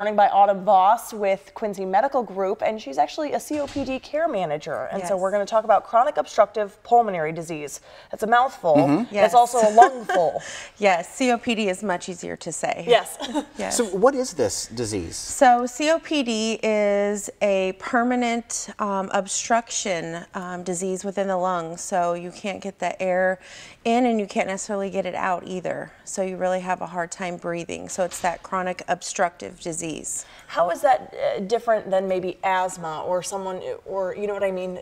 Running by Autumn Voss with Quincy Medical Group, and she's actually a COPD care manager. And so we're going to talk about chronic obstructive pulmonary disease. That's a mouthful. Yes. It's also a lungful. Yes, COPD is much easier to say. Yes. Yes. So what is this disease? So COPD is a permanent obstruction disease within the lungs. So you can't get the air in and you can't necessarily get it out either. So you really have a hard time breathing. So it's that chronic obstructive disease. How is that different than maybe asthma or someone, or you know what I mean?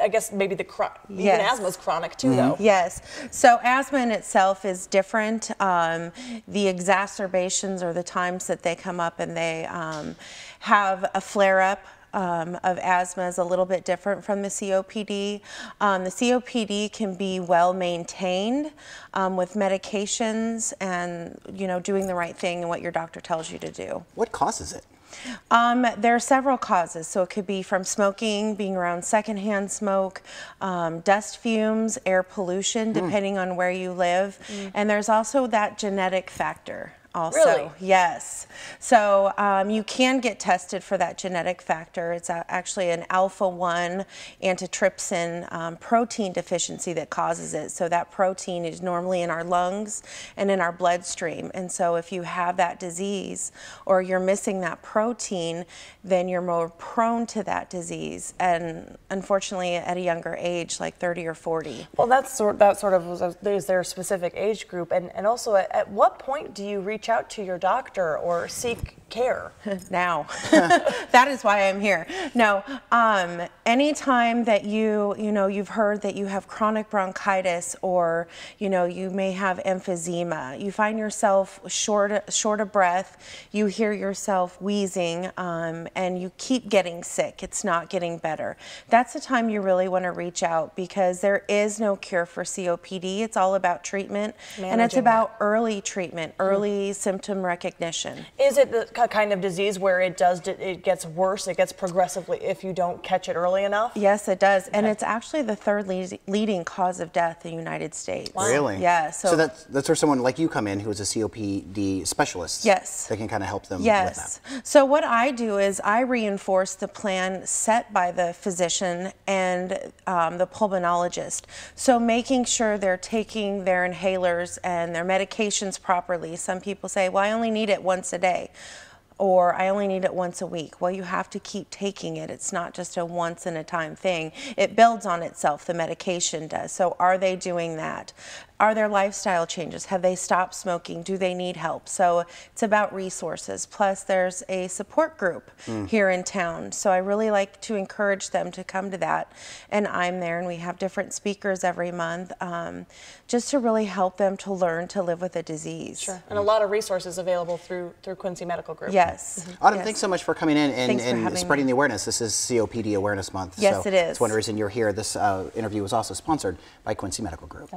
I guess maybe even asthma is chronic too, though. Yes. So asthma in itself is different. The exacerbations or the times that they come up and they have a flare-up of asthma is a little bit different from the COPD. The COPD can be well maintained with medications and doing the right thing and what your doctor tells you to do. What causes it? There are several causes. So it could be from smoking, being around secondhand smoke, dust fumes, air pollution, depending on where you live. And there's also that genetic factor. Also, really? Yes. So you can get tested for that genetic factor. It's actually an alpha-1 antitrypsin protein deficiency that causes it. So that protein is normally in our lungs and in our bloodstream. And so if you have that disease or you're missing that protein, then you're more prone to that disease. And unfortunately, at a younger age, like 30 or 40. Well, that sort of is there a specific age group, and also at what point do you reach out to your doctor or seek care? Now. That is why I'm here. No, anytime that you've heard that you have chronic bronchitis, or you may have emphysema, you find yourself short of breath, you hear yourself wheezing, and you keep getting sick, it's not getting better, that's the time you really want to reach out, because there is no cure for COPD. It's all about treatment, and it's about early treatment, early symptom recognition. Is it the kind of disease where it gets worse, it gets progressively if you don't catch it early enough? Yes, it does. Okay. And it's actually the third leading cause of death in the United States. Wow. Really? Yeah. So that's where someone like you come in, who is a COPD specialist. Yes. That can kind of help them with that. So what I do is I reinforce the plan set by the physician and the pulmonologist. So making sure they're taking their inhalers and their medications properly. Some people say, well, I only need it once a day, or I only need it once a week. Well, you have to keep taking it. It's not just a once in a time thing. It builds on itself, the medication does. So are they doing that? Are there lifestyle changes? Have they stopped smoking? Do they need help? So it's about resources. Plus there's a support group here in town. So I really like to encourage them to come to that. And I'm there, and we have different speakers every month just to really help them to learn to live with a disease. Sure. And a lot of resources available through Quincy Medical Group. Yes. Autumn, thanks so much for coming in and spreading the awareness. This is COPD Awareness Month. Yes, so it is. That's one reason you're here. This interview was also sponsored by Quincy Medical Group.